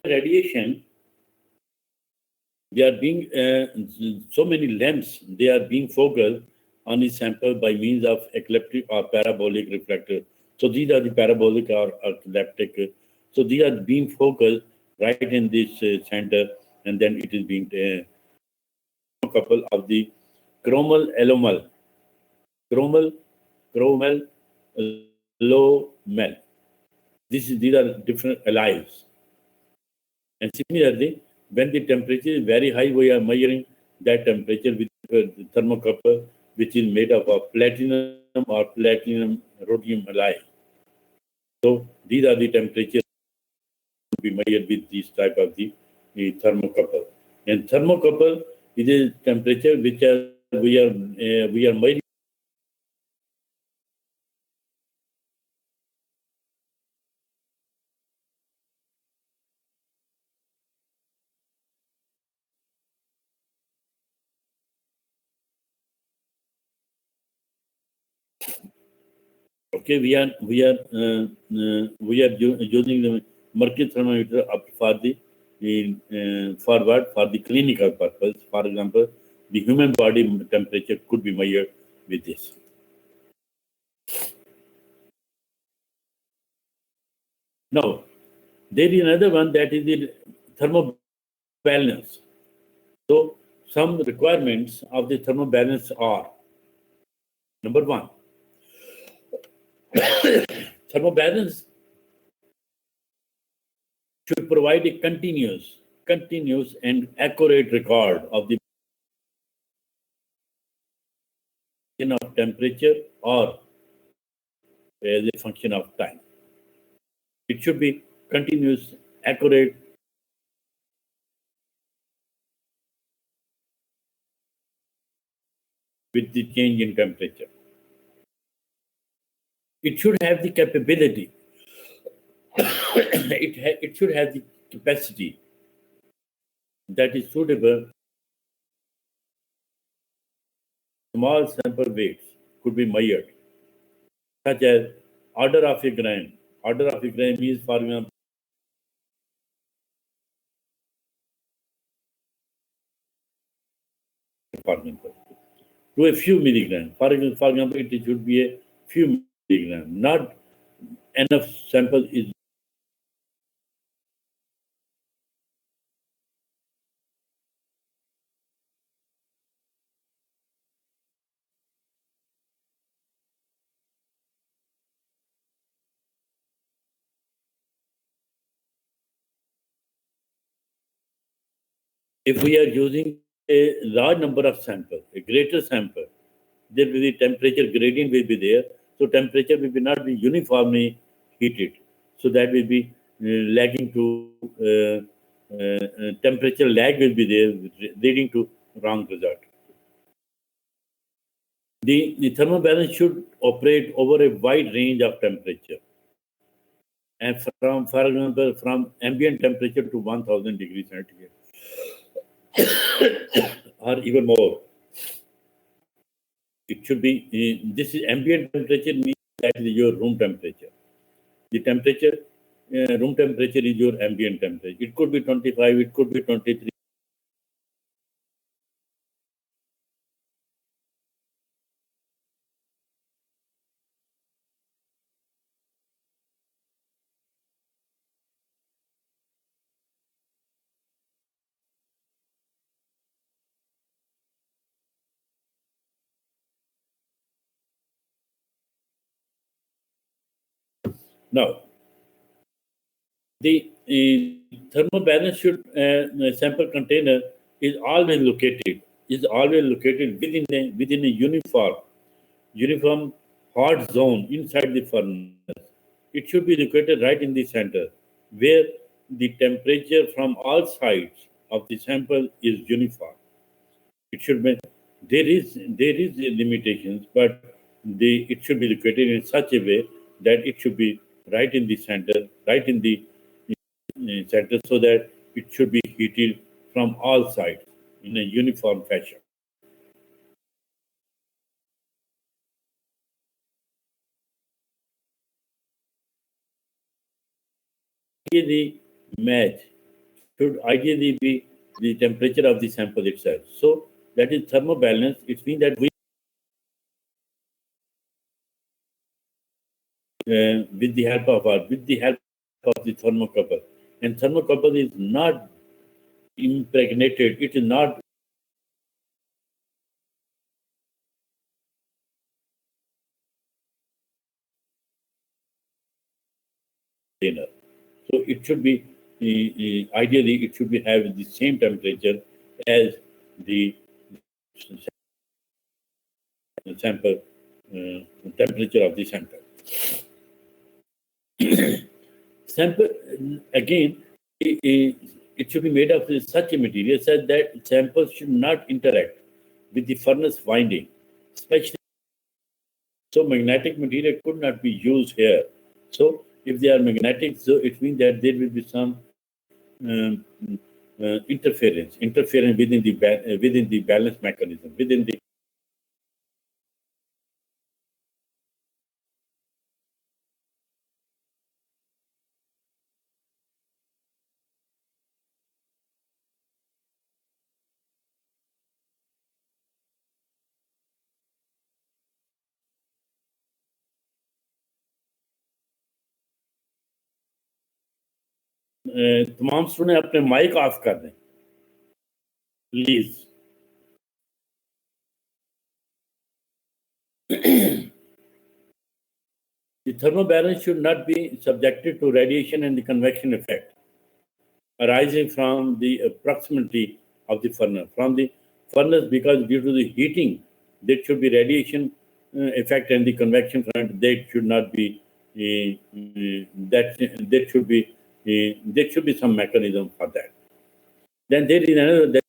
radiation, they are being so many lamps, they are being focused on the sample by means of ecliptic or parabolic reflector. So these are the parabolic or ecliptic. So these are being focused right in this center, and then it is being couple of the chromal allomal, chromal allomel. These are different allies. And similarly, when the temperature is very high, we are measuring that temperature with the thermocouple, which is made up of platinum or platinum rhodium alloy. So these are the temperatures to be measured with this type of the thermocouple. And thermocouple is a temperature which we are measuring. Okay, using the mercury thermometer up for the forward for the clinical purpose. For example, the human body temperature could be measured with this. Now, there is another one, that is the thermobalance. So, some requirements of the thermobalance are: number one, thermobalance should provide a continuous and accurate record of the of temperature or as a function of time. It should be continuous, accurate, with the change in temperature. It should have the capability, it should have the capacity that is suitable. Small sample weights could be measured, such as order of a gram. Order of a gram is, for example, to a few milligrams. For example, it should be a few milligrams. Not enough sample is. If we are using a large number of samples, a greater sample, there will be temperature gradient will be there. So temperature will be not be uniformly heated. So that will be lagging to temperature lag will be there, leading to wrong result. The thermobalance should operate over a wide range of temperature, and from, for example, from ambient temperature to 1000 degrees centigrade or even more. It should be, this is ambient temperature, means that is your room temperature. The temperature, room temperature is your ambient temperature. It could be 25, it could be 23. Now, the thermobalance should sample container is always located within a uniform hot zone inside the furnace. It should be located right in the center, where the temperature from all sides of the sample is uniform. It should be, there is limitations, but it should be located in such a way that it should be right in the center, right in the center, so that it should be heated from all sides in a uniform fashion. Here the match should ideally be the temperature of the sample itself. So that is thermobalance. It means that we, with the help of the thermocouple, and thermocouple is not impregnated. It is not container. So it should be ideally it should be have the same temperature as the sample temperature of the sample. Sample again, it should be made of such a material such that samples should not interact with the furnace winding, especially so magnetic material could not be used here. So if they are magnetic, so it means that there will be some um, interference within the balance mechanism, within the. तमाम student अपने mic off कर दें please. The thermobalance should not be subjected to radiation and the convection effect arising from the proximity of the furnace. From the furnace, because due to the heating, there should be radiation effect and the convection front. There should not be that. There should be some mechanism for that. Then there is another.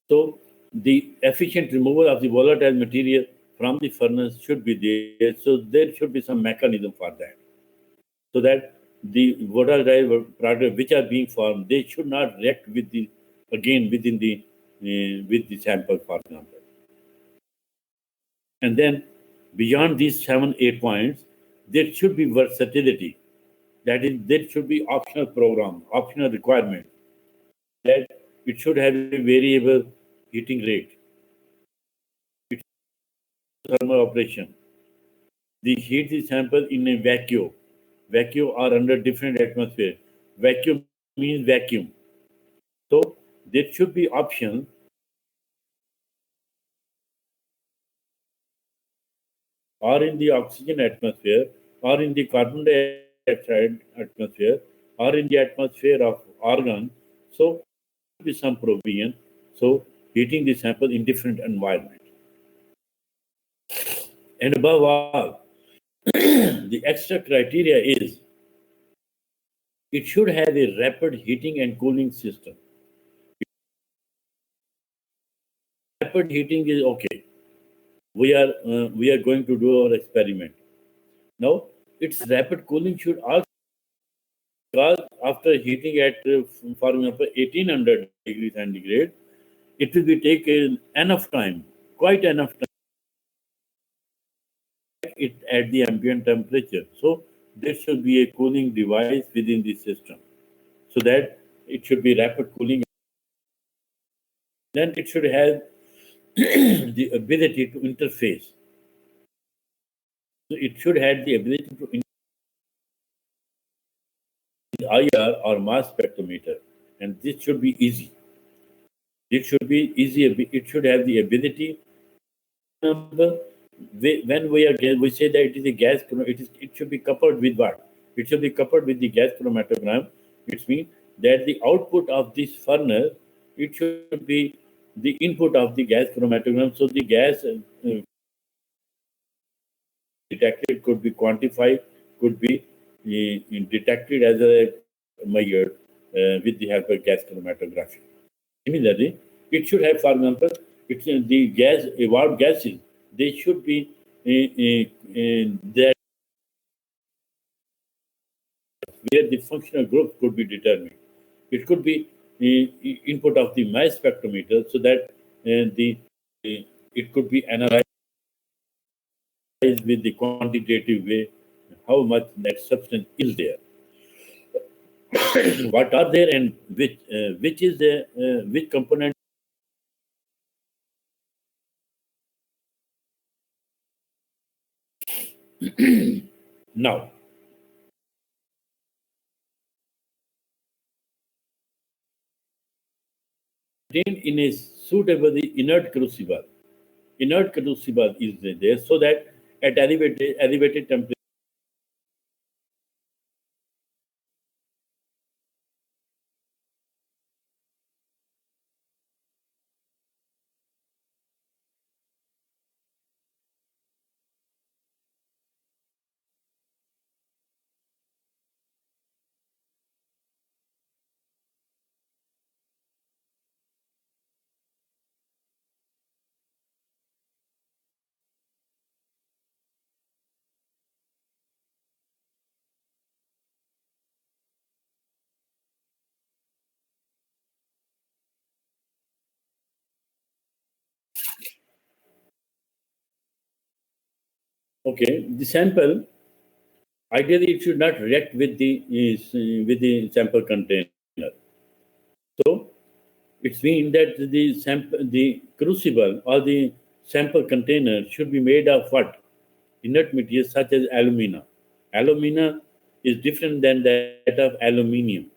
So the efficient removal of the volatile material from the furnace should be there. So there should be some mechanism for that. So that the volatile products which are being formed, they should not react with the again with the sample, for example. And then beyond these 7, 8 points, there should be versatility. That is, there should be optional program, optional requirement that it should have a variable heating rate, thermal operation. The heat is sample in a vacuum. Vacuum are under different atmosphere. Vacuum means vacuum. So there should be options or in the oxygen atmosphere or in the carbon dioxide atmosphere or in the atmosphere of organ. So there should be some provision. So heating the sample in different environment. And above all, the extra criteria is it should have a rapid heating and cooling system. Rapid heating is okay. We are going to do our experiment. Now, its rapid cooling should also, because after heating at, for example, 1800 degrees centigrade, it will be taken enough time, quite enough time, it at the ambient temperature. So there should be a cooling device within the system, so that it should be rapid cooling. Then it should have the ability to interface. So it should have the ability to IR or mass spectrometer, and this should be easy. It should be easy. It should have the ability. When we say that it is a gas, it should be coupled with what? It should be coupled with the gas chromatogram. It means that the output of this furnace, it should be the input of the gas chromatogram. So the gas detected could be quantified, could be detected as a measured with the help of gas chromatography. Similarly, it should have, for example, the gas, evolved gases, they should be that where the functional group could be determined. It could be input of the mass spectrometer so that the it could be analyzed with the quantitative way how much that substance is there, what are there, and which is the which component. Now, contained in a suitable inert crucible. Inert crucible is there so that at elevated temperature. Okay, the sample ideally it should not react with the sample container. So it means that the crucible or the sample container should be made of what? Inert materials such as alumina. Alumina is different than that of aluminium.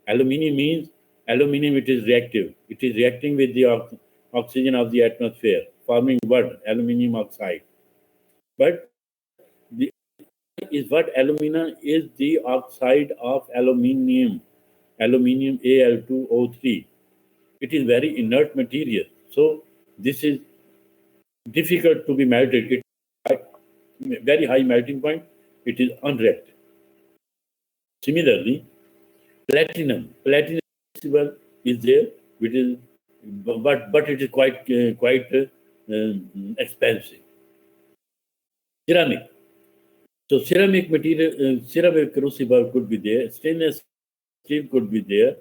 Aluminium means aluminium it is reactive. It is reacting with the oxygen of the atmosphere, forming what? Aluminium oxide. But the is what alumina is the oxide of aluminium, aluminium Al2O3. It is very inert material. So this is difficult to be melted. It very high melting point. It is unreacted. Similarly, platinum is there, which is but it is quite expensive. Ceramic. So ceramic material, ceramic crucible could be there. Stainless steel could be there.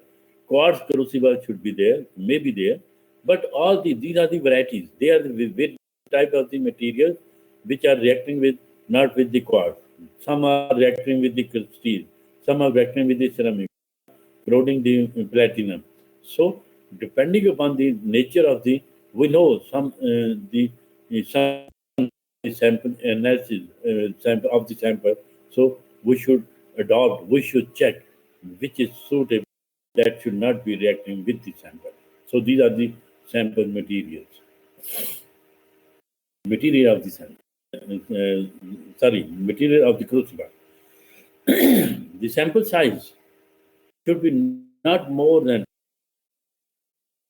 Quartz crucible should be there, may be there. But these are the varieties. They are the various type of the materials which are reacting with not with the quartz. Some are reacting with the steel. Some are reacting with the ceramic, corroding the platinum. So depending upon the nature of the, we know some sample analysis sample of the sample. So we should we should check which is suitable that should not be reacting with the sample. So these are the sample materials. Material of the sample. Material of the crucible. The sample size should be not more than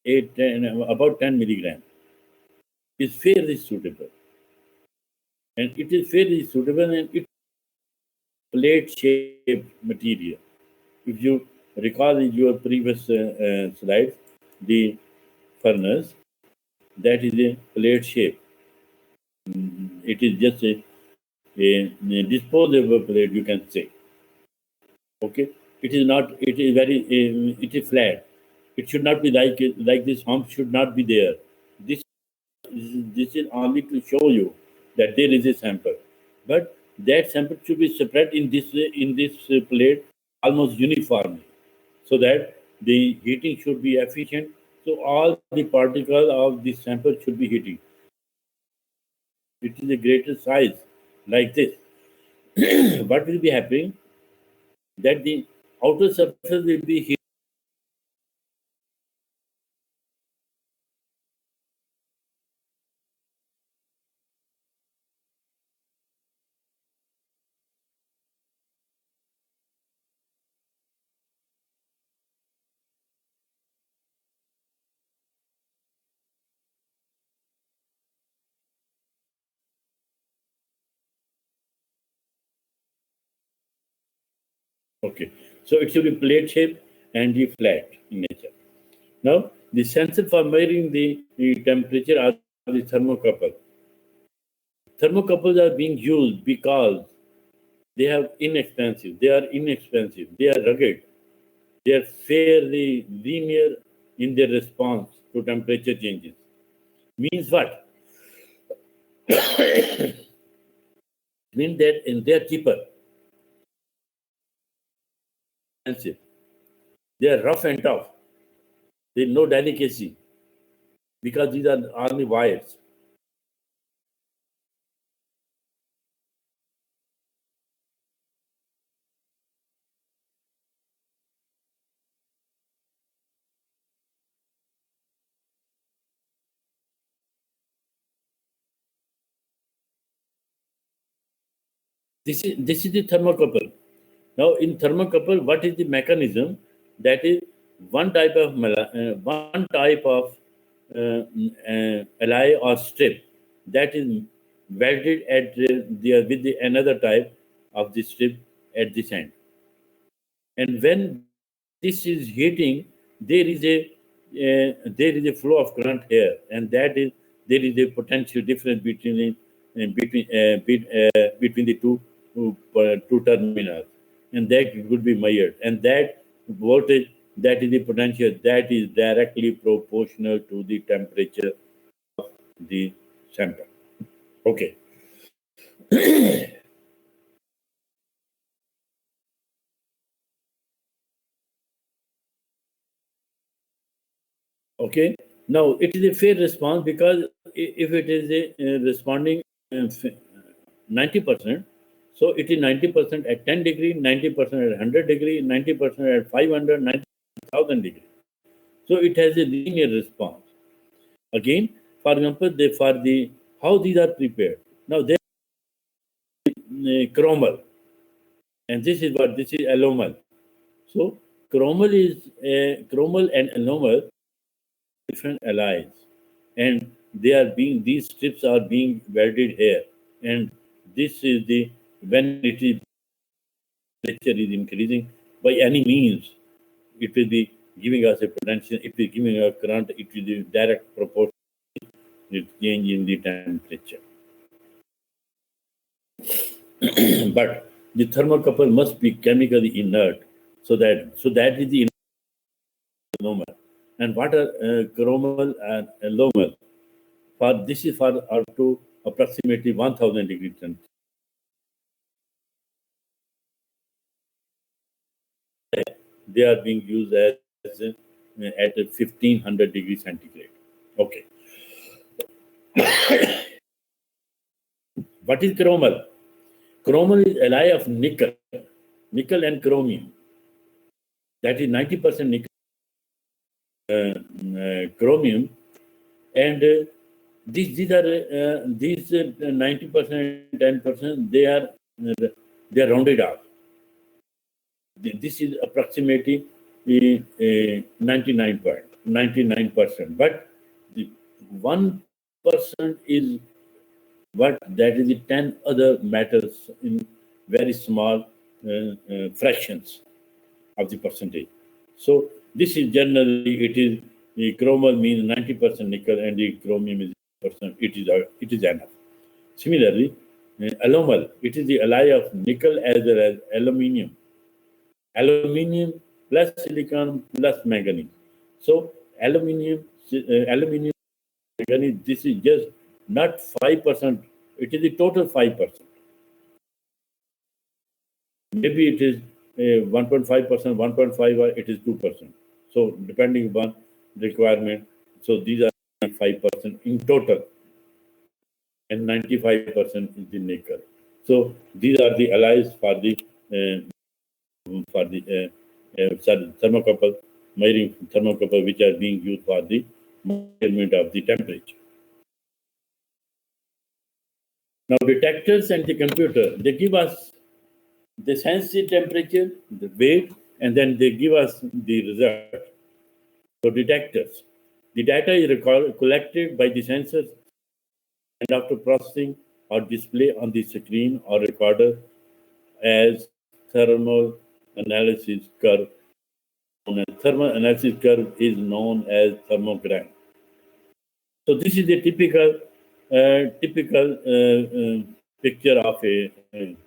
about 10 milligram. Is fairly suitable. And it is fairly suitable and it plate shaped material. If you recall in your previous slides, the furnace, that is a plate shape. It is just a disposable plate, you can say. Okay, it is not. It is very. It is flat. It should not be like this. Hump should not be there. This this is only to show you that there is a sample, but that sample should be spread in this plate almost uniformly, so that the heating should be efficient. So all the particles of the sample should be heating. It is a greater size like this. What will be happening? That the outer surface will be heated. Okay, so it should be plate shape and be flat in nature. Now, the sensor for measuring the temperature are the thermocouple. Thermocouples are being used because they are inexpensive, they are rugged, they are fairly linear in their response to temperature changes. Means what? Means that they are cheaper, expensive. They are rough and tough. There is no delicacy because these are only wires. This is the thermocouple. Now, in thermocouple, what is the mechanism? That is one type of alloy or strip that is welded at with the another type of the strip at this end. And when this is heating, there is a flow of current here, and that is there is a potential difference between the two terminals, and that could be measured. And that voltage, that is the potential, that is directly proportional to the temperature of the sample. Okay. Okay. Now it is a fair response because if it is responding 90%, so it is 90% at 10 degree, 90% at 100 degree, 90% at 500, 90,000 degree. So it has a linear response. Again, for example, for the how these are prepared. Now there is chromal, and this is allomal. So chromal and allomal different alloys, and these strips are being welded here, and this is the when it is temperature is increasing by any means, it will be giving us a potential. It will giving a current. It will be direct proportion to change in the temperature. But the thermocouple must be chemically inert, so that is the normal. And what are chromal and lomal? For this is for up to approximately 1,000 degree temperature. They are being used at 1,500 degrees centigrade. Okay. What is chromal? Chromal is alloy of nickel and chromium. That is 90% nickel, chromium, and these 90%, 10%. They are rounded off. This is approximately 99%. But the 1% is what that is the 10 other metals in very small fractions of the percentage. So this is generally it is the chromal means 90% nickel and the chromium is percent. It is enough. Similarly, allomal, it is the alloy of nickel as well as aluminium. Aluminium plus silicon plus manganese. So aluminium, manganese. This is just not 5%. It is the total 5%. Maybe it is 1.5%, 1.5, or it is 2%. So depending upon requirement. So these are 5% in total, and 95% is the nickel. So these are the alloys for the thermocouple, measuring thermocouple, which are being used for the measurement of the temperature. Now detectors and the computer, they sense the temperature, the weight, and then they give us the result. So detectors, the data is collected by the sensors and after processing or display on the screen or recorder as thermal analysis curve. Thermal analysis curve is known as thermogram. So this is a typical typical picture of a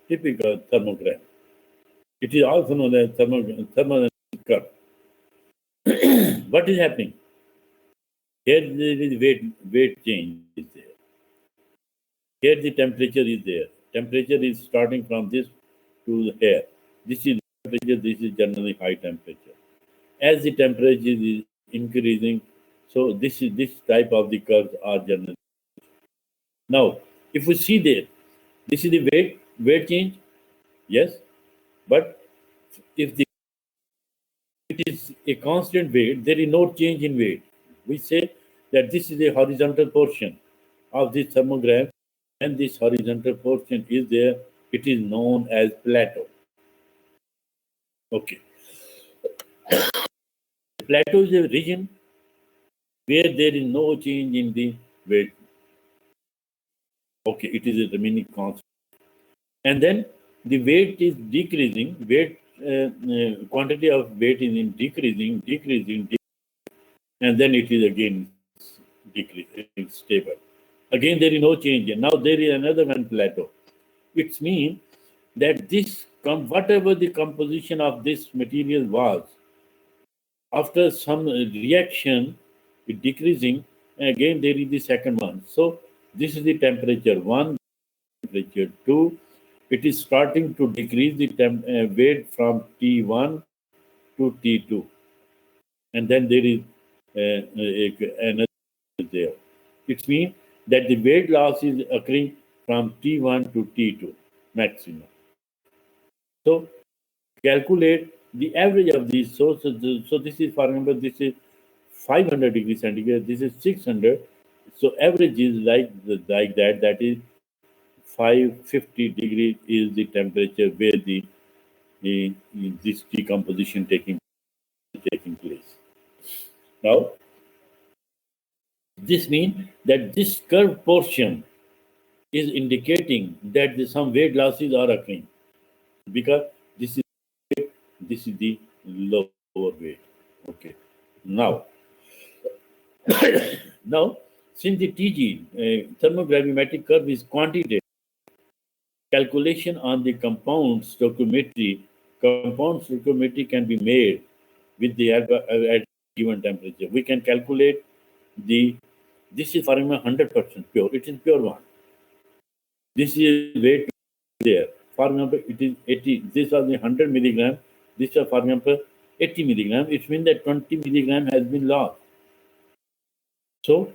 typical thermogram. It is also known as thermal curve. What is happening? Here there is weight change is there. Here the temperature is there. Temperature is starting from this to here. This is temperature. This is generally high temperature. As the temperature is increasing, so this type of the curves are generally. Now, if we see there, this is the weight change. Yes, but if it is a constant weight, there is no change in weight. We say that this is a horizontal portion of this thermogram, and this horizontal portion is there. It is known as plateau. Okay, plateau is a region where there is no change in the weight. Okay, it is a remaining constant, and then the weight is decreasing. Quantity of weight is in decreasing, and then it is again decreasing, stable. Again, there is no change. And now there is another one plateau. It means that whatever the composition of this material was, after some reaction, it decreasing, and again there is the second one. So this is the temperature one, temperature two. It is starting to decrease the weight from T1 to T2, and then there is another there. It means that the weight loss is occurring from T1 to T2 maximum. So calculate the average of these sources. So this is, for example, this is 500 degrees centigrade. This is 600. So average is like that. That is 550 degrees is the temperature where the this decomposition taking place. Now this means that this curved portion is indicating that some weight losses are occurring because this is the lower weight. Okay. Now, now since the TG thermogravimetric curve is quantitative, calculation on the compound stoichiometry can be made with the at given temperature. We can calculate the this is for 100% pure. It is pure one. This is weight there. For example, it is 80. This was the 100 milligram. This was, for example, 80 milligram. It means that 20 milligram has been lost. So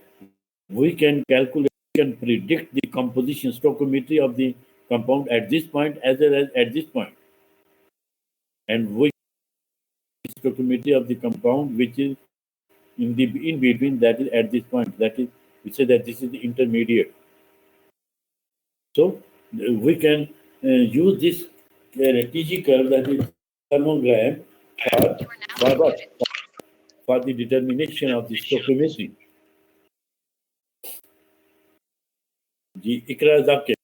we can calculate, we can predict the composition stoichiometry of the compound at this point as well as at this point. And we stoichiometry of the compound which is in between, that is at this point. That is, we say that this is the intermediate. So we can use this TG curve, that is thermogram, for what? For the determination of the stoichiometry. The Ikra Zakir.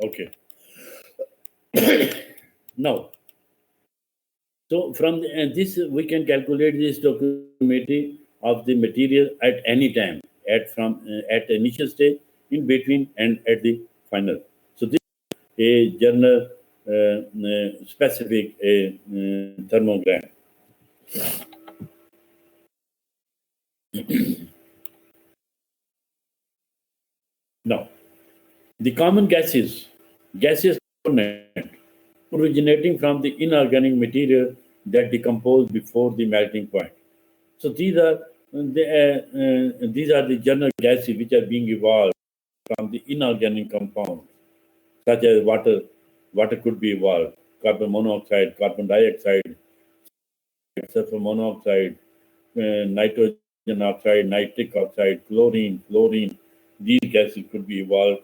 Okay. Now, so from this we can calculate the stoichiometry of the material at any time, at the initial stage, in between, and at the final. So this is a general specific thermogram. Now, the common gaseous component originating from the inorganic material that decompose before the melting point. So these are the general gases which are being evolved from the inorganic compounds such as water, Water could be evolved. Carbon monoxide, carbon dioxide, sulfur monoxide, nitrogen oxide, nitric oxide, fluorine. These gases could be evolved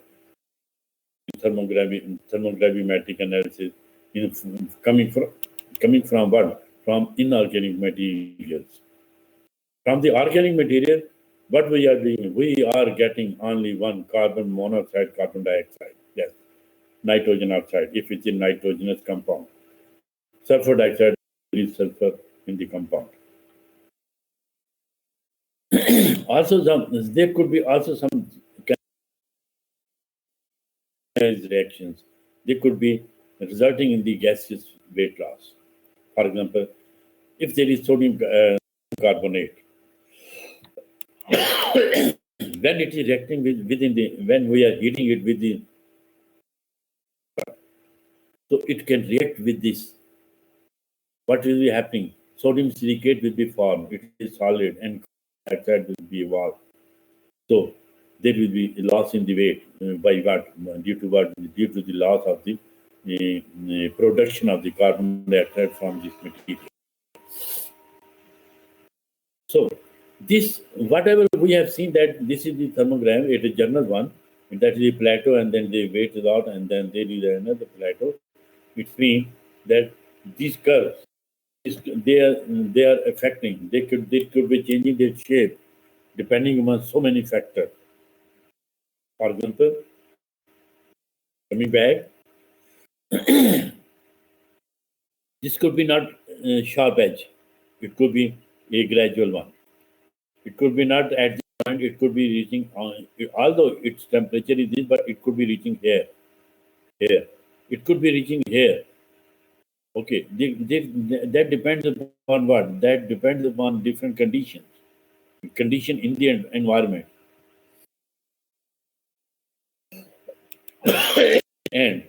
in thermogravimetric analysis in, coming from what? From inorganic materials. From the organic material, what we are doing, we are getting only one carbon monoxide, carbon dioxide. Yes, nitrogen oxide, if it's a nitrogenous compound. Sulfur dioxide is sulfur in the compound. Also, there could be also some reactions. They could be resulting in the gaseous weight loss. For example, if there is sodium carbonate, when it is reacting within the, when we are heating it with the, so it can react with this. What will be happening? Sodium silicate will be formed. It is solid, and carbon dioxide will be evolved. So there will be a loss in the weight by what? Due to what? Due to the loss of the production of the carbon dioxide from this material. So this, whatever we have seen, that this is the thermogram, it is general one, and that is the plateau, and then they weight it out, and then there is another plateau. It means that these curves, they are affecting. They could be changing their shape depending on so many factors. For example, coming back, this could be not sharp edge. It could be a gradual one. It could be not at this point. It could be reaching although its temperature is this, but it could be reaching here. Here, it could be reaching here. Okay, that depends upon what? That depends upon different conditions. Condition in the environment, and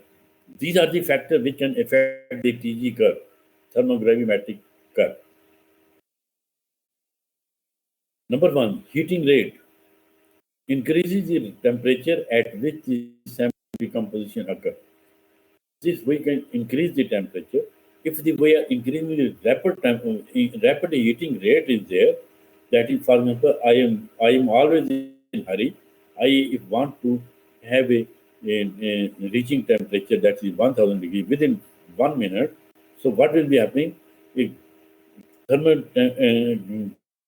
these are the factors which can affect the TG curve, thermogravimetric curve. Number one, heating rate increases the temperature at which the sample decomposition occurs. This we can increase the temperature. If the way are increasing the rapid heating rate is there, that is, for example, I am always in hurry. I want to have a reaching temperature that is 1000 degrees within 1 minute. So what will be happening? A thermal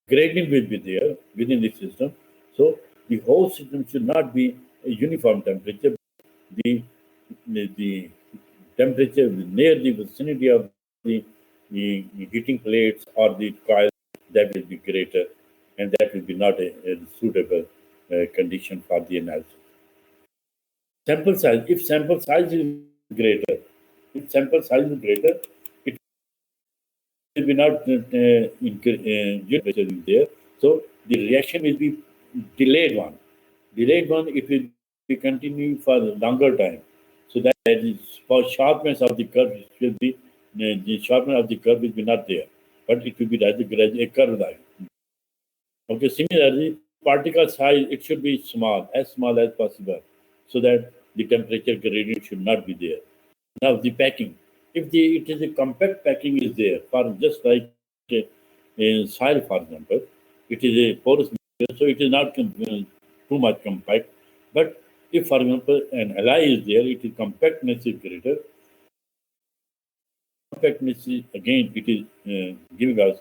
gradient will be there within the system. So the whole system should not be a uniform temperature. The temperature near the vicinity of the heating plates or the coil, that will be greater, and that will be not a suitable condition for the analysis. Sample size, if sample size is greater, if sample size is greater, it will be not temperature is there. So the reaction will be delayed one. Delayed one, it will be continuing for a longer time. So that is for sharpness of the curve, it will be the sharpness of the curve will be not there, but it will be rather a curve line. Okay, similarly, particle size, it should be small as possible, so that the temperature gradient should not be there. Now the packing, if it is a compact packing is there, for just like soil, for example, it is a porous material, so it is not too much compact. But if, for example, an alloy is there, it is compactness is greater. Compactness is, again, it is giving us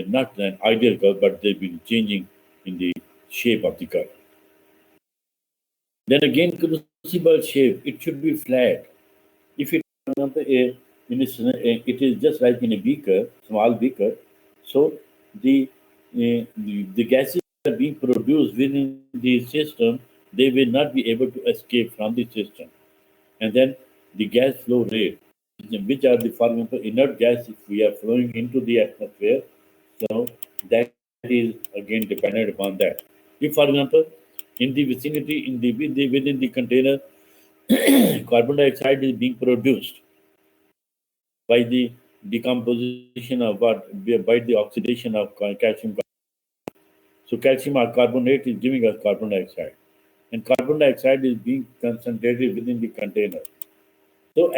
not an ideal curve, but they've been changing in the shape of the curve. Then again, crucible shape, it should be flat. If it, for example, it is just like in a beaker, small beaker, so the gases that are being produced within the system, they will not be able to escape from the system. And then the gas flow rate, which are the, for example, inert gas, if we are flowing into the atmosphere, so that is again dependent upon that. If, for example, in the vicinity, within the container, carbon dioxide is being produced by the decomposition of what, by the oxidation of calcium. So calcium carbonate is giving us carbon dioxide, and carbon dioxide is being concentrated within the container. So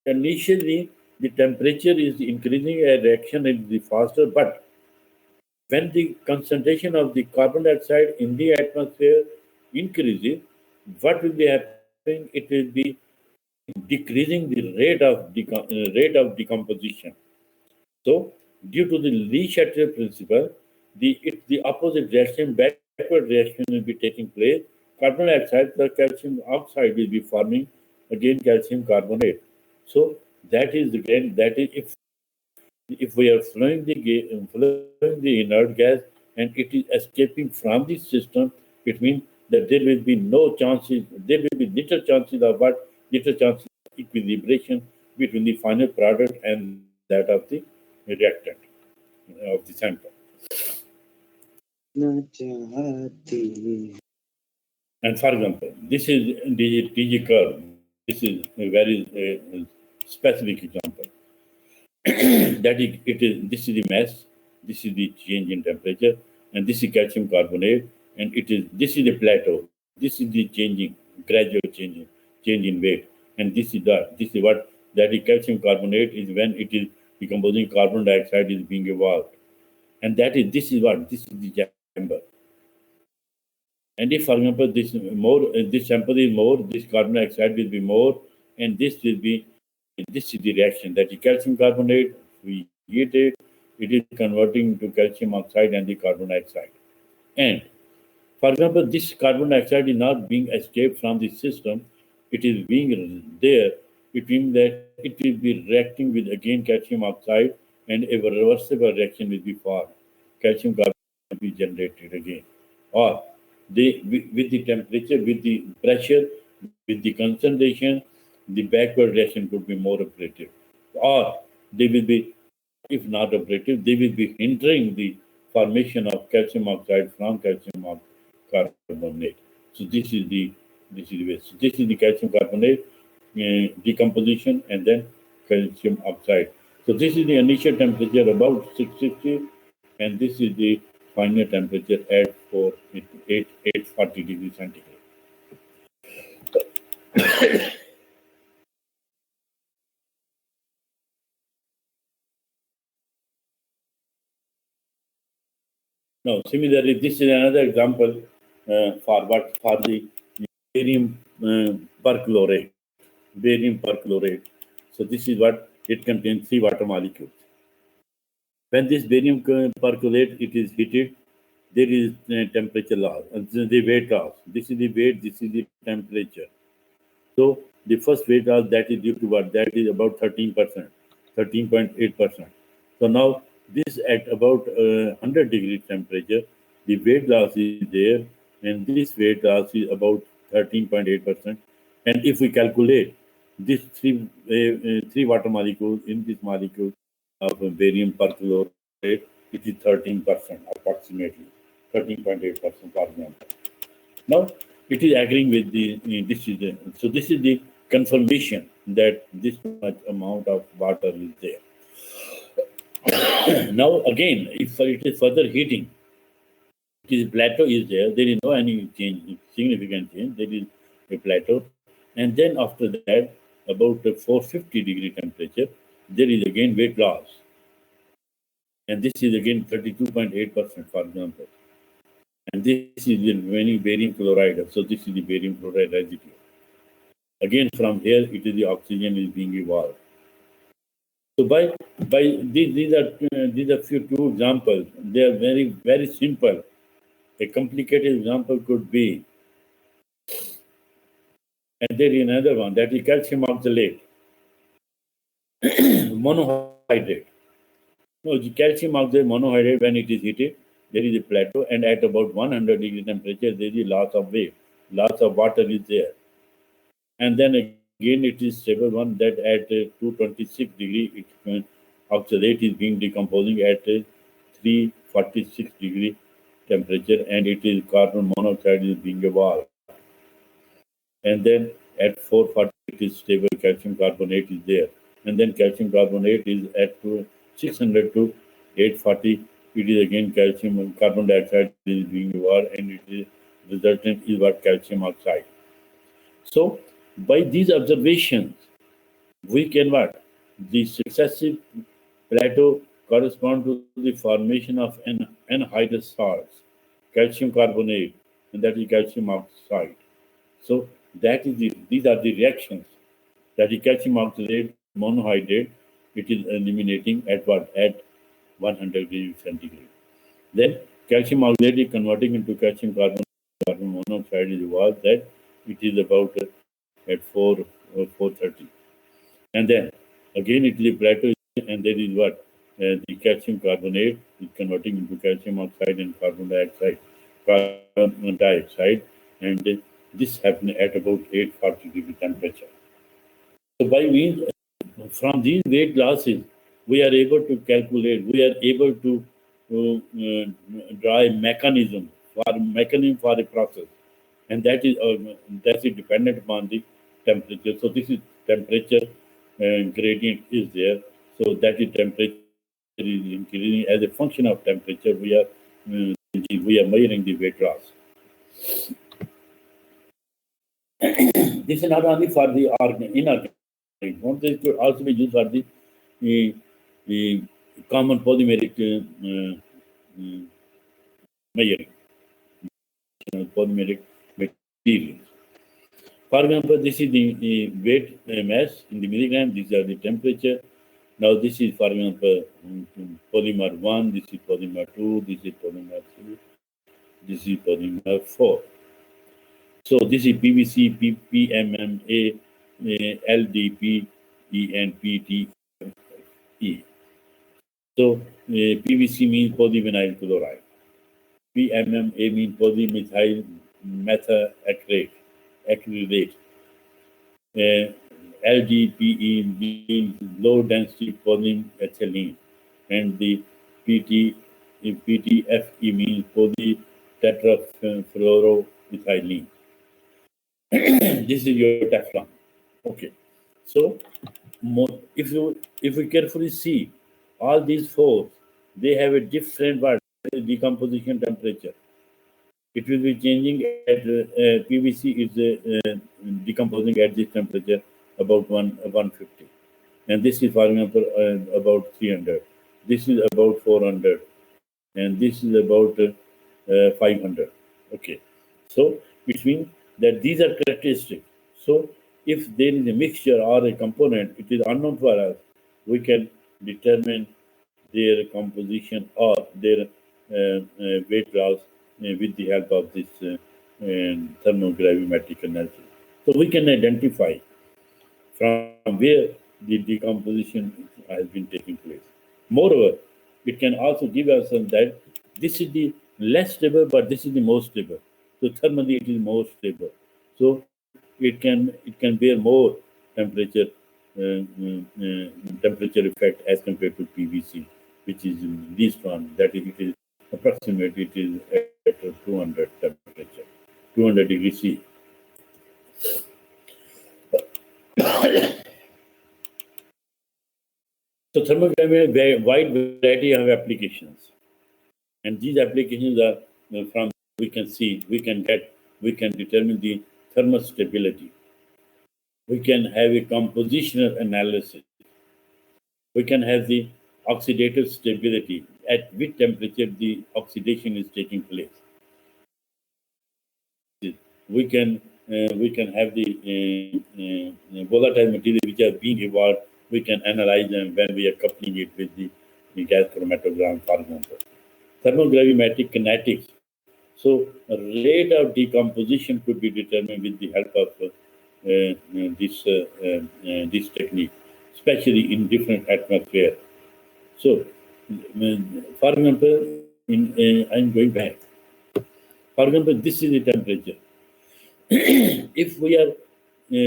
initially, the temperature is increasing, a reaction is the faster, but when the concentration of the carbon dioxide in the atmosphere increases, what will be happening? It will be decreasing the rate of decomposition. So, due to the Le principle, the opposite reaction, backward reaction will be taking place. Carbon dioxide plus calcium oxide will be forming again calcium carbonate. So that is again that is if we are flowing the inert gas and it is escaping from the system, it means that there will be no chances, there will be little chances of what? Little chances of equilibration between the final product and that of the reactant of the sample. And for example, this is DG curve. This is a very specific example. This is the mass, this is the change in temperature, and this is calcium carbonate, and this is the plateau, this is the changing, gradual change in weight, and this is what that is calcium carbonate is when it is decomposing carbon dioxide is being evolved, and this is the chamber. And if, for example, this sample is more, this carbon dioxide will be more, and this is the reaction that the calcium carbonate, we heat it is converting into calcium oxide and the carbon dioxide. And for example, this carbon dioxide is not being escaped from the system, it is being there. It means that it will be reacting with again calcium oxide and a reversible reaction will be formed. Calcium carbonate will be generated again. Or with the temperature, with the pressure, with the concentration, the backward reaction could be more operative. Or they will be, if not operative, they will be hindering the formation of calcium oxide from carbonate. So this is the way. So this is the calcium carbonate decomposition and then calcium oxide. So this is the initial temperature about 660, and this is the final temperature at 840 degrees centigrade. Now, similarly, this is another example for the barium perchlorate. Barium perchlorate. So this is what it contains 3 water molecules. When this barium percolate, it is heated, there is temperature loss, the weight loss. This is the weight, this is the temperature. So the first weight loss that is due to what? That is about 13%, 13.8%. So now this at about 100 degree temperature, the weight loss is there, and this weight loss is about 13.8%. And if we calculate these three water molecules in this molecule of barium perchlorate, it is 13% approximately, 13.8% for example. Now it is agreeing with this is the confirmation that this much amount of water is there. Now again, if it is further heating, it is plateau is there. There is no any change, significant change. There is a plateau, and then after that, about 450 degree temperature, there is again weight loss, and this is again 32.8%, for example. And this is the remaining barium chloride. So this is the barium chloride residue. Again, from here, it is the oxygen is being evolved. So by these are few two examples. They are very simple. A complicated example could be, and there is another one that is calcium oxalate, monohydrate. No, the calcium oxide monohydrate, when it is heated, there is a plateau, and at about 100 degree temperature, there is loss of weight, loss of water is there. And then again, it is stable one that at 226 degree, oxalate is being decomposing at 346 degree temperature, and it is carbon monoxide is being evolved. And then at 440, it is stable calcium carbonate is there. And then calcium carbonate is at 600 to 840. It is again calcium and carbon dioxide is being evolved, and it is resultant is what calcium oxide. So by these observations, We can what? The successive plateau correspond to the formation of an anhydrous salts, calcium carbonate, and that is calcium oxide. So that is these are the reactions that the calcium oxalate monohydrate it is eliminating at what? At 100 degrees centigrade. Then calcium oxalate is converting into calcium carbon monoxide is was that it is about at 430. And then again it is a plateau and there is what? The calcium carbonate is converting into calcium oxide and carbon dioxide, and this happened at about 840 degree temperature. So by means from these weight losses, we are able to calculate, we are able to draw a mechanism for a process, and that is dependent upon the temperature. So this is temperature gradient is there. So that is temperature is increasing as a function of temperature. We are measuring the weight loss. This is not only for the inorganic. This could also be used for the common polymeric measuring, polymeric materials. For example, this is the weight mass in the milligram. These are the temperature. Now this is, for example, polymer 1, this is polymer 2, this is polymer 3, this is polymer 4. So this is PVC, PMMA, LDP, ENPTE. So PVC means polyvinyl chloride. PMMA means polymethyl acrylate. LDPE means low density polyethylene, and the PTFE means polytetrafluoroethylene. This is your Teflon. Okay. So if we carefully see all these four, they have a different decomposition temperature. It will be changing at PVC is decomposing at this temperature about 150, and this is, for example, about 300. This is about 400, and this is about 500. Okay, so it means that these are characteristics. So if there is a mixture or a component, it is unknown for us. We can determine their composition or their weight loss with the help of this thermogravimetric analysis. So we can identify from where the decomposition has been taking place. Moreover, it can also give us that this is the less stable, but this is the most stable. So thermally, it is more stable. So it can bear more temperature temperature effect as compared to PVC, which is least one. That is, it is approximately it is at 200 temperature, 200 degrees C. So thermodynamics have a wide variety of applications, and these applications are from we can see, we can determine the thermostability. We can have a compositional analysis. We can have the oxidative stability, at which temperature the oxidation is taking place. We can have the volatile material which are being evolved. We can analyze them when we are coupling it with the gas chromatogram, for example. Thermogravimetric kinetics. So rate of decomposition could be determined with the help of this technique, especially in different atmosphere. So, for example, I'm going back. For example, this is the temperature. If we are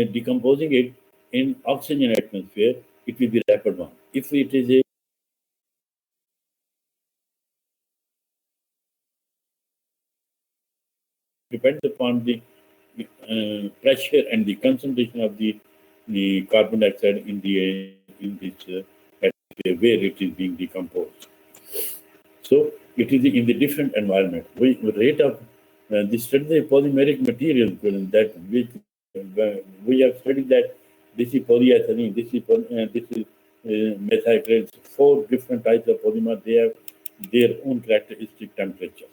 decomposing it in oxygen atmosphere, it will be rapid one. If it is a depends upon the pressure and the concentration of the carbon dioxide in this atmosphere where it is being decomposed. So it is in the different environment. We rate of the study of polymeric materials that we have studied that this is polyethylene, this is methacrylates. 4 different types of polymer. They have their own characteristic temperatures.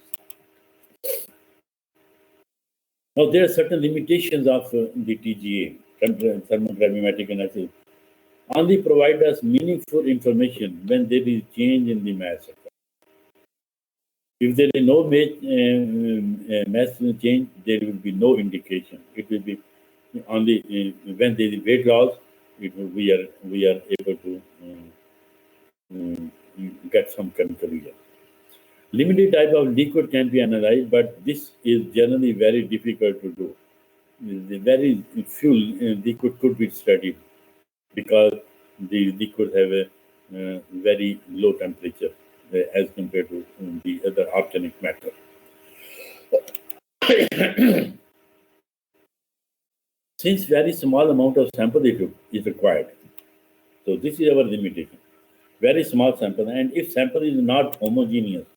Now, there are certain limitations of the TGA, thermogravimetric analysis. Only provide us meaningful information when there is change in the mass. If there is no mass change, there will be no indication. It will be only when there is weight loss. We are able to get some chemical result. Limited type of liquid can be analyzed, but this is generally very difficult to do. The very few liquid could be studied because the liquid have a very low temperature as compared to the other organic matter. Since very small amount of sample is required, so this is our limitation. Very small sample, and if sample is not homogeneous,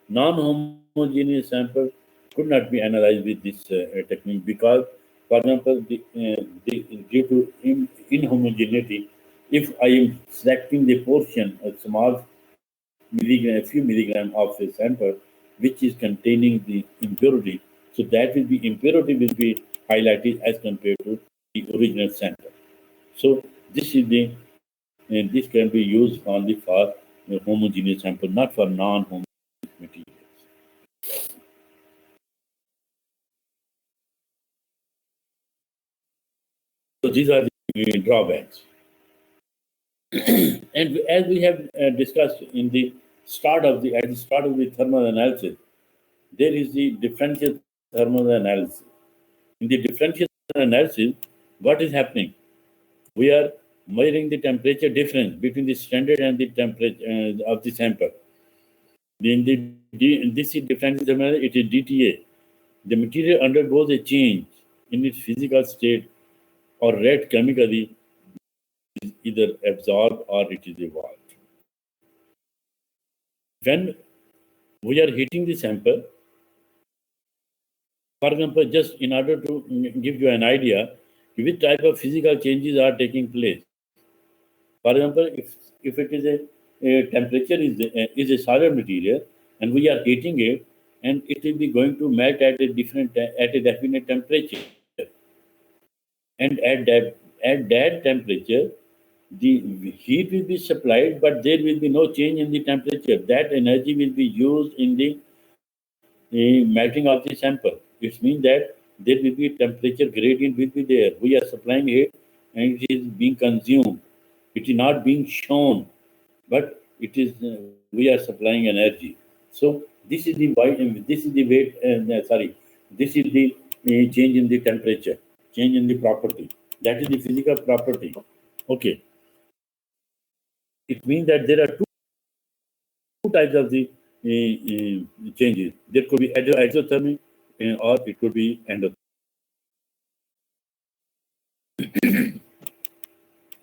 non-homogeneous sample could not be analyzed with this technique because, for example, due to inhomogeneity, if I am selecting the portion, a small milligram, a few milligram of a sample, which is containing the impurity, so that will be impurity will be highlighted as compared to the original sample. So this can be used only for homogeneous sample, not for non-homogeneous materials. So these are the drawbacks. And as we have discussed in the at the start of the thermal analysis, there is the differential thermal analysis. In the differential analysis, what is happening? We are measuring the temperature difference between the standard and the temperature of the sample. In this is differential thermal, it is DTA. The material undergoes a change in its physical state or read chemically, is either absorbed or it is evolved. When we are heating the sample, for example, just in order to give you an idea, which type of physical changes are taking place. For example, if it is a temperature is a solid material and we are heating it, and it will be going to melt at a definite temperature, and at that temperature, the heat will be supplied, but there will be no change in the temperature. That energy will be used in the melting of the sample. It means that there will be temperature gradient will be there. We are supplying it and it is being consumed. It is not being shown, but it is we are supplying energy. So this is the this is the weight. This is the change in the temperature, change in the property. That is the physical property. Okay, it means that there are two types of the changes. There could be exothermic or it could be endothermic.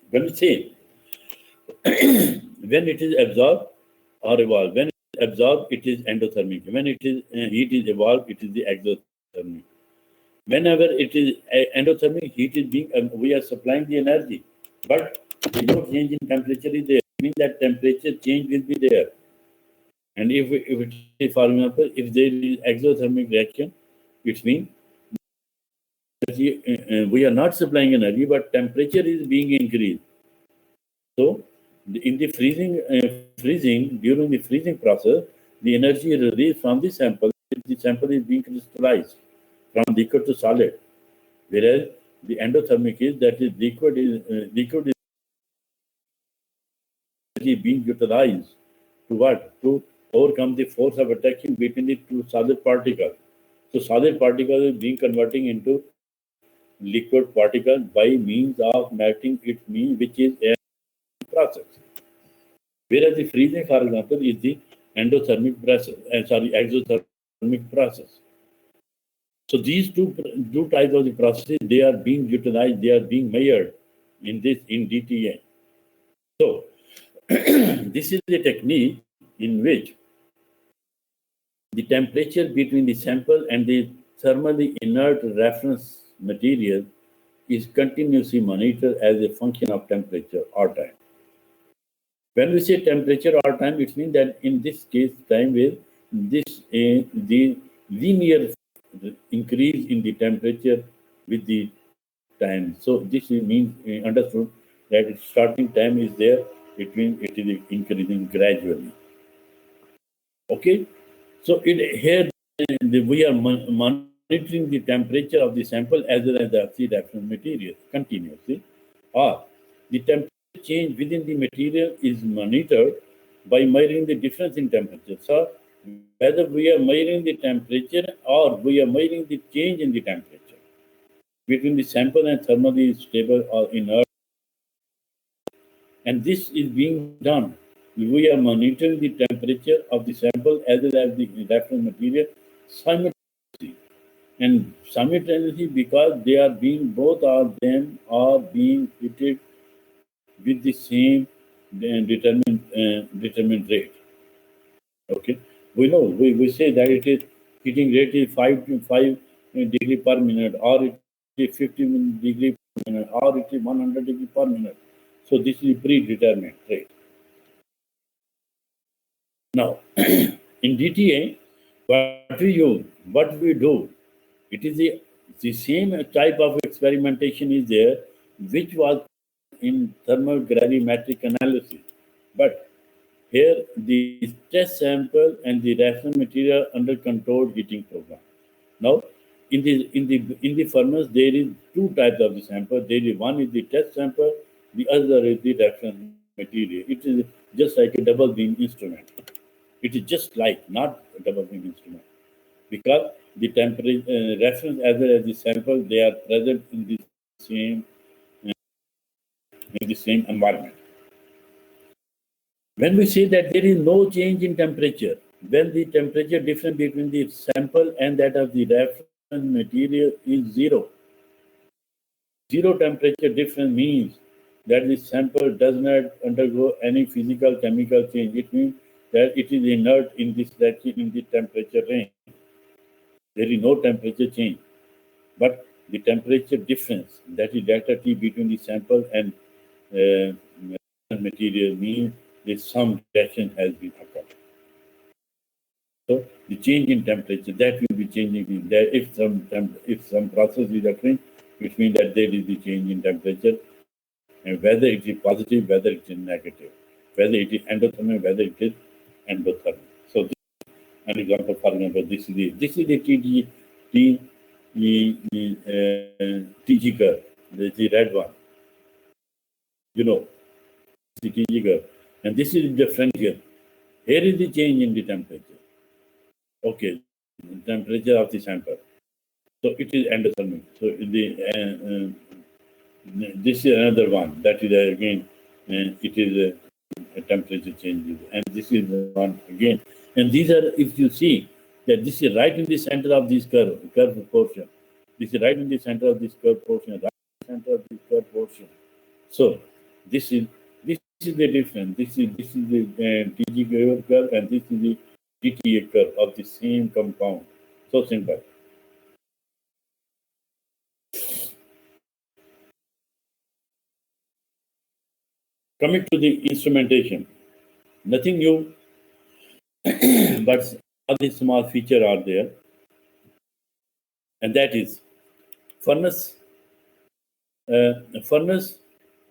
When we say when it is absorbed or evolved, when it is absorbed, it is endothermic. When it is heat is evolved, it is the exothermic. Whenever it is endothermic, heat is being we are supplying the energy, but no change in temperature is there. It means that temperature change will be there. And if it is, for example, if there is exothermic reaction, it means we are not supplying energy, but temperature is being increased. So, in the freezing during the freezing process, the energy is released from the sample. The sample is being crystallized from liquid to solid, whereas the endothermic is that is liquid is being utilized to what? To overcome the force of attraction between the two solid particles. So solid particle is being converting into liquid particle by means of melting its mean, which is a process. Whereas the freezing, for example, is the endothermic process, exothermic process. So these two types of the processes, they are being utilized, they are being measured in DTA. So this is the technique in which the temperature between the sample and the thermally inert reference material is continuously monitored as a function of temperature or time. When we say temperature or time, it means that in this case, time will the linear increase in the temperature with the time. So this means understood that its starting time is there. It means it is increasing gradually. Okay, so here we are monitoring the temperature of the sample as well as the reference material continuously, or the temperature change within the material is monitored by measuring the difference in temperature. So whether we are measuring the temperature or we are measuring the change in the temperature between the sample and thermally stable or inert, and this is being done. We are monitoring the temperature of the sample as well as the reference material simultaneously. And simultaneously because they are being, both of them are being treated with the same determined rate. Okay, we know we say that it is heating rate is 5 degree per minute, or it is 50 degree per minute, or it is 100 degree per minute. So this is predetermined rate. Now, in DTA, what we do, it is the same type of experimentation is there, which was in thermal gravimetric analysis. But here, the test sample and the reference material under controlled heating program. Now, in the furnace, there is two types of the sample. There is one is the test sample, the other is the reference material. It is just like a double beam instrument. It is just like not a double beam instrument because the temperature reference as well as the sample they are present same in the same environment. When we say that there is no change in temperature, when the temperature difference between the sample and that of the reference material is zero. Zero temperature difference means that the sample does not undergo any physical chemical change. It means that it is inert in this in the temperature range. There is no temperature change. But the temperature difference, that is delta T between the sample and material, means that some reaction has been occurred. So the change in temperature, that will be changing. That if some process is occurring, which means that there is the change in temperature, and whether it is positive, whether it is negative, whether it is endothermic, whether it is endothermic. So this is an example. For example, this is the TG curve. This is the red one. You know, the TG curve, and this is the differential. Here is the change in the temperature. Okay, the temperature of the sample. So it is endothermic. So this is another one. That is again, it is a temperature changes, and this is one again. And these are, if you see that this is right in the center of this curve portion. This is right in the center of this curve portion. Right in the center of this curve portion. So this is the difference. This is the TG curve, and this is the DTA curve of the same compound. So simple. Coming to the instrumentation, nothing new, but all these small features are there, and that is furnace, furnace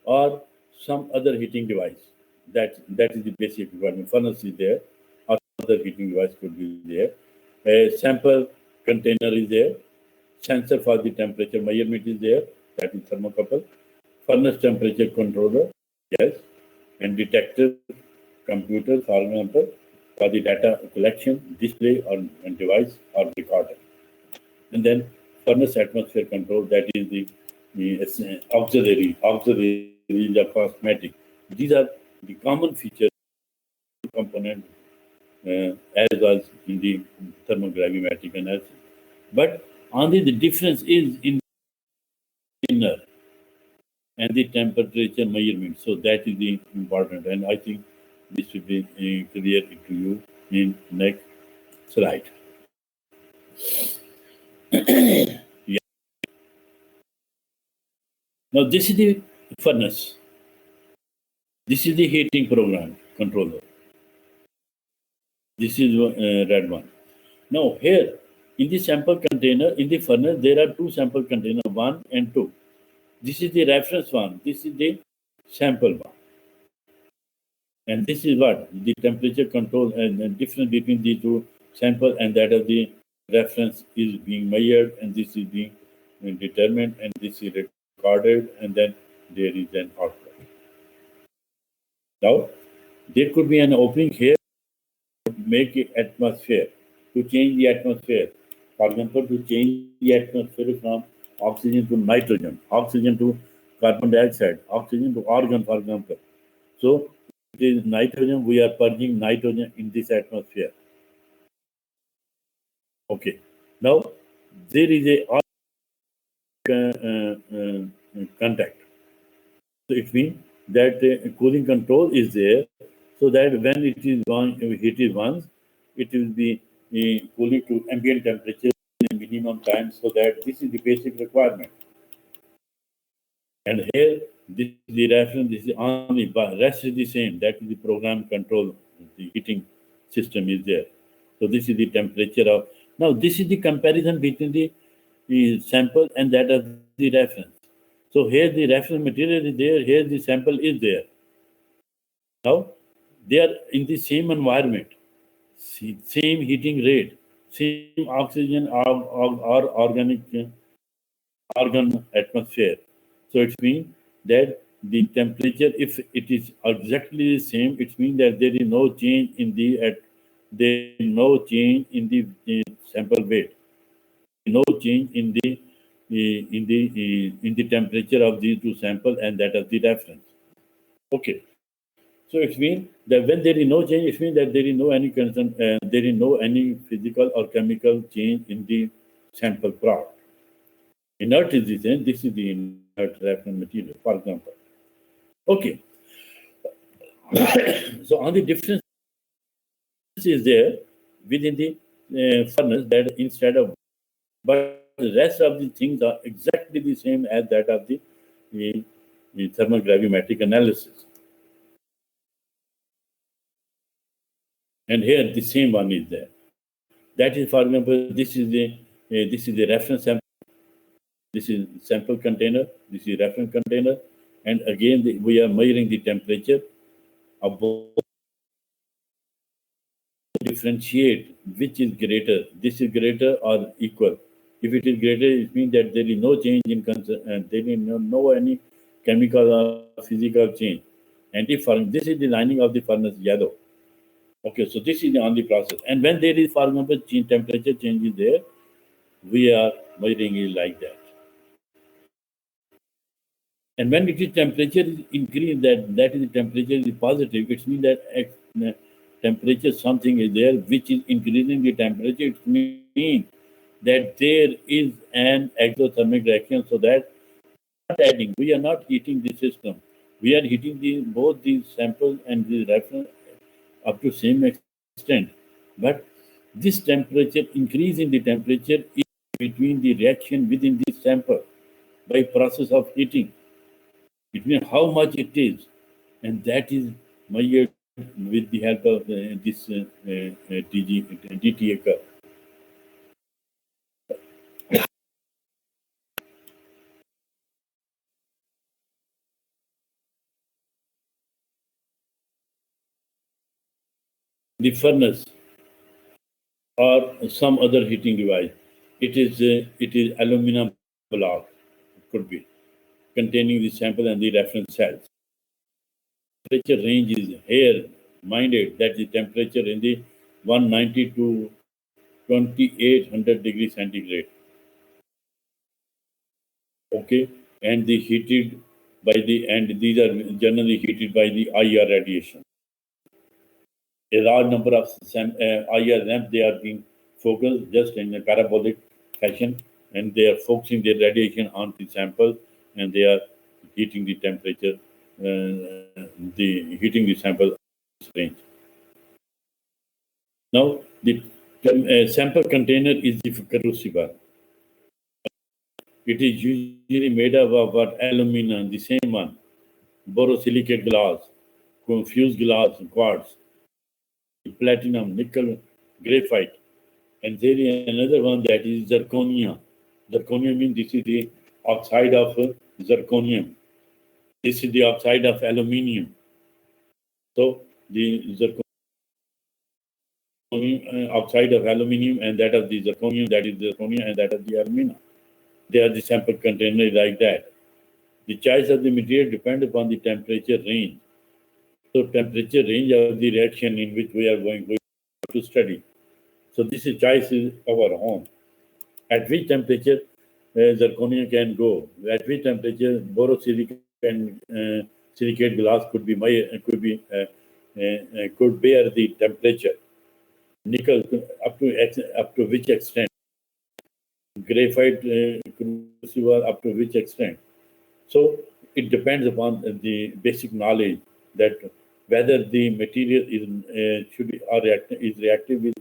or some other heating device. That is the basic requirement. Furnace is there, or other heating device could be there. A sample container is there. Sensor for the temperature measurement is there. That is thermocouple. Furnace temperature controller, yes, and detector computer, for example, for the data collection, display or device or recorder. And then furnace atmosphere control, that is the auxiliary the cosmetic. These are the common features component as was in the thermogravimetric analysis. But only the difference is in inner and the temperature measurement. So that is the important, and I think this should be clear to you in next slide. Yeah. Now this is the furnace. This is the heating program controller. This is red one. Now here in the sample container, in the furnace, there are two sample containers, 1 and 2. This is the reference one. This is the sample one. And this is what? The temperature control and the difference between the two sample and that of the reference is being measured, and this is being determined, and this is recorded, and then there is an output. Now, there could be an opening here to make it atmosphere, to change the atmosphere. For example, to change the atmosphere from oxygen to nitrogen, oxygen to carbon dioxide, oxygen to argon, for example. So, it is nitrogen, we are purging nitrogen in this atmosphere. Okay. Now, there is a contact. So it means that cooling control is there, so that when it is heated once, it will be cooling to ambient temperature in a minimum time, so that this is the basic requirement. And here, this is the reference, this is only, but rest is the same. That is the program control, the heating system is there. So this is the temperature of, now this is the comparison between the sample and that of the reference. So here the reference material is there, here the sample is there. Now they are in the same environment, same heating rate, same oxygen or organic argon atmosphere. So it means that the temperature, if it is exactly the same, it means that there is no change in the sample weight, no change in the temperature of these two samples and that of the reference. Okay. So it means that when there is no change, it means that there is no any concern, there is no any physical or chemical change in the sample product. Inert is the same. This is the inert reference material, for example. Okay. So on the difference is there within the furnace, that instead of, but the rest of the things are exactly the same as that of the thermogravimetric analysis. And here the same one is there. That is, for example, this is the reference sample. This is sample container. This is reference container. And again, we are measuring the temperature of both. Differentiate which is greater. This is greater or equal. If it is greater, it means that there is no change in concern, and there is no any chemical or physical change. And if this is the lining of the furnace yellow. Okay, so this is the only process. And when there is, for example, temperature change is there, we are measuring it like that. And when it is temperature is increased, that is the temperature is positive, it means that temperature something is there which is increasing the temperature. It means that there is an exothermic reaction, so that we are not heating the system. We are heating both the sample and the reference up to same extent. But this temperature, increase in the temperature is between the reaction within the sample by process of heating. It means how much it is, and that is measured with the help of this DTA curve. The furnace or some other heating device, it is aluminum block, it could be, containing the sample and the reference cells. Temperature range is here minded that the temperature in the 190 to 2800 degrees centigrade. Okay, and the heated by the, and these are generally heated by the IR radiation. A large number of IR lamps, they are being focused just in a parabolic fashion, and they are focusing their radiation on the sample, and they are heating the temperature, heating the sample range. Now, the sample container is the crucible. It is usually made up of what aluminum, the same one, borosilicate glass, fused glass, quartz, platinum, nickel, graphite, and there is another one that is zirconia. Zirconia means this is the oxide of zirconium. This is the oxide of aluminium. So the oxide of aluminium and that of the zirconium, that is zirconia, and that of the alumina. They are the sample container like that. The choice of the material depends upon the temperature range. So temperature range of the reaction in which we are going to study. So this is choice is our own. At which temperature zirconia can go? At which temperature borosilicate and silicate glass could bear the temperature? Nickel up to which extent? Graphite crucible up to which extent? So it depends upon the basic knowledge that whether the material is reactive with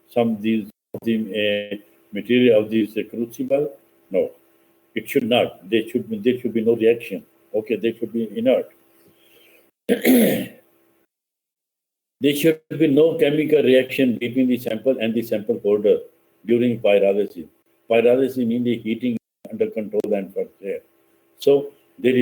some of these the material of these crucible. No, it should not. There should be no reaction. Okay, they should be inert. There should be no chemical reaction between the sample and the sample holder during pyrolysis. Pyrolysis means the heating under control and pressure. So there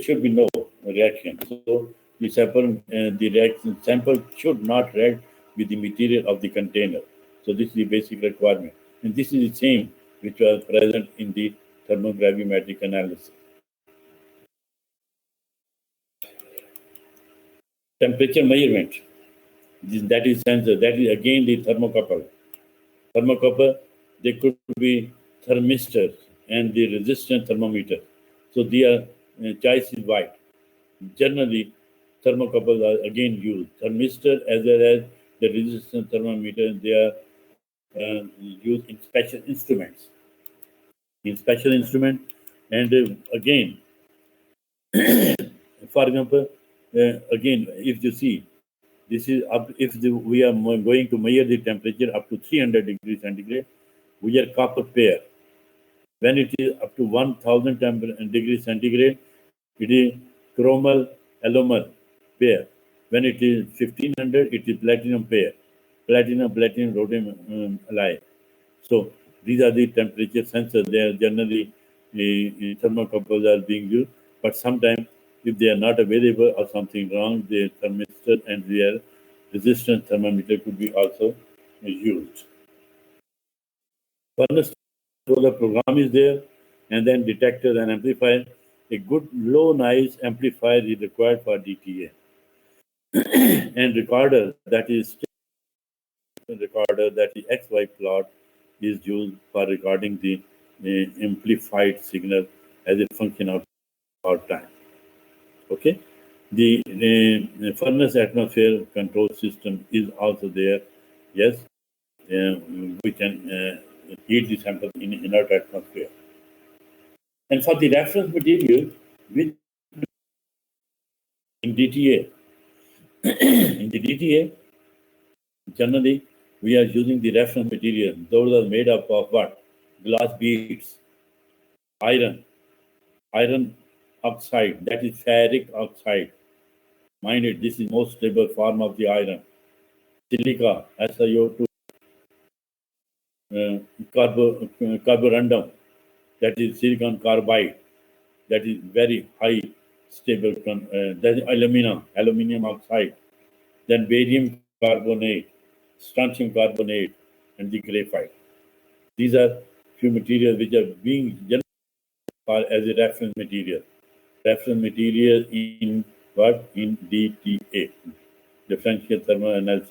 should be no reaction. So the reaction sample should not react with the material of the container. So this is the basic requirement. And this is the same which was present in the thermogravimetric analysis. Temperature measurement. That is sensor. That is again the thermocouple. Thermocouple, they could be thermistors and the resistance thermometer. So their choice is white. Generally, thermocouples are again used. Thermistor as well as the resistance thermometer, they are used in special instruments. In special instrument, and again, for example, again, if you see, this is up. If we are going to measure the temperature up to 300 degrees centigrade, we are copper pair. When it is up to 1000 degrees centigrade, it is chromal aluminum pair. When it is 1500, it is platinum pair. Platinum, rhodium alloy. So these are the temperature sensors. They are generally thermocouples are being used, but sometimes if they are not available or something wrong, the thermistor and their resistance thermometer could be also used. Furnace controller program is there, and then detector and amplifier. A good low noise amplifier is required for DTA. And recorder that is XY plot is used for recording the amplified signal as a function of our time. Okay, the furnace atmosphere control system is also there. Yes, we can heat the sample in inert atmosphere. And for the reference material, which in DTA, in the DTA, generally we are using the reference material. Those are made up of what? Glass beads, iron oxide, that is ferric oxide. Mind it, this is most stable form of the iron. Silica, SiO2, carborundum, that is silicon carbide, that is very high stable. That is aluminum oxide. Then barium carbonate, strontium carbonate, and the graphite. These are few materials which are being used as a reference material. Reference material in what? In DTA, differential thermal analysis.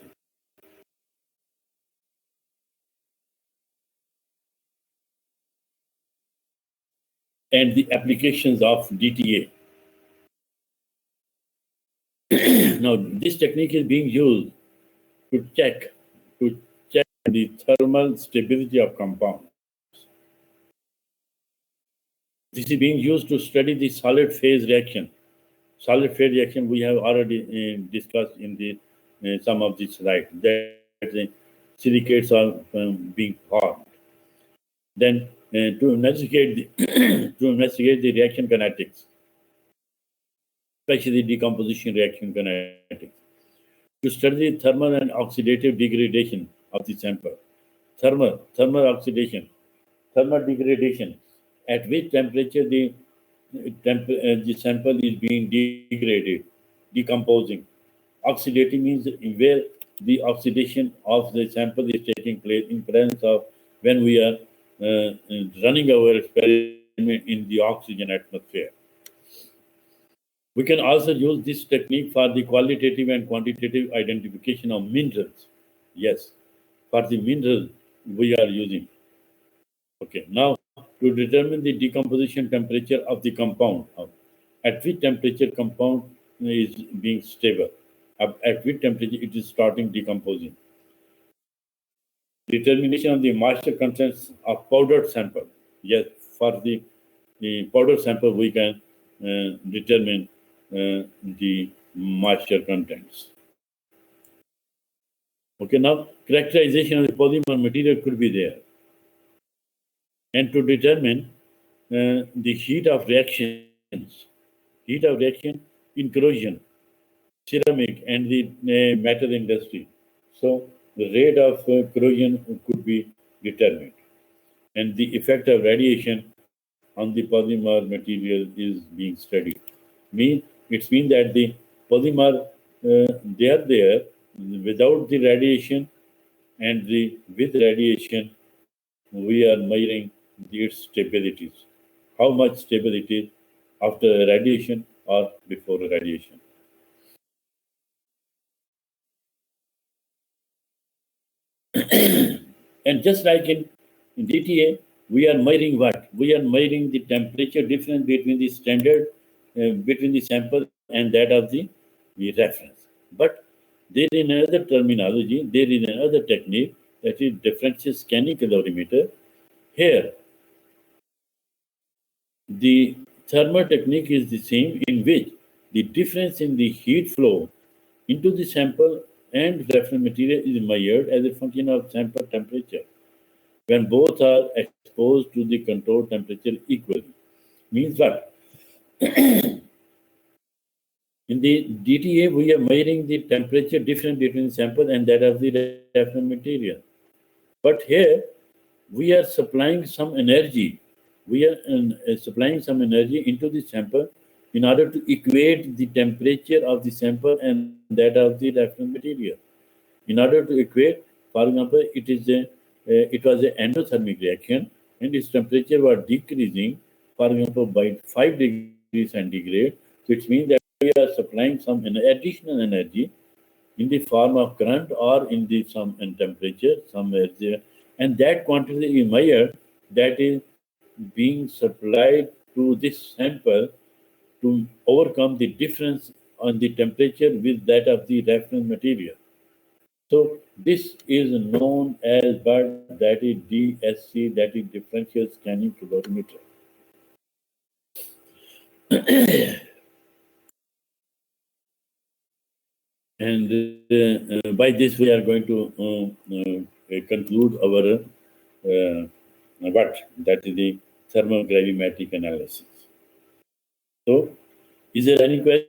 And the applications of DTA. Now, this technique is being used to check the thermal stability of compounds. This is being used to study the solid phase reaction. Solid phase reaction we have already discussed in the some of the slides. That the silicates are being formed. Then to investigate the to investigate the reaction kinetics, especially decomposition reaction kinetics, to study the thermal and oxidative degradation of the sample. Thermal oxidation, thermal degradation, at which temperature the sample is being degraded, decomposing. Oxidating means where the oxidation of the sample is taking place in presence of when we are running our experiment in the oxygen atmosphere. We can also use this technique for the qualitative and quantitative identification of minerals. Yes, for the minerals we are using. Okay, now to determine the decomposition temperature of the compound, at which temperature compound is being stable, at which temperature it is starting decomposing. Determination of the moisture contents of powdered sample. Yes, for the powdered sample we can determine the moisture contents. Okay, now characterization of the polymer material could be there. And to determine the heat of reaction in corrosion, ceramic, and the metal industry. So the rate of corrosion could be determined, and the effect of radiation on the polymer material is being studied. It means that the polymer they are there without the radiation, and with radiation we are measuring its stabilities. How much stability after radiation or before radiation. And just like in DTA, we are measuring what? We are measuring the temperature difference between the standard, between the sample and that of the reference. But there is another terminology, there is another technique, that is differential scanning calorimeter. Here, the thermal technique is the same, in which the difference in the heat flow into the sample and reference material is measured as a function of sample temperature when both are exposed to the controlled temperature equally. Means what? In the DTA, we are measuring the temperature difference between the sample and that of the reference material. But here, we are supplying some energy. We are supplying some energy into the sample in order to equate the temperature of the sample and that of the reference material. In order to equate, for example, it was an endothermic reaction, and its temperature was decreasing, for example, by 5 degrees centigrade, which means that we are supplying some additional energy in the form of current or in the some in temperature, somewhere there, and that quantity is measured, that is being supplied to this sample to overcome the difference on the temperature with that of the reference material. So this is known as but that is DSC, that is differential scanning calorimeter. And by this we are going to conclude our what that is the thermogravimetric analysis. So, is there any question?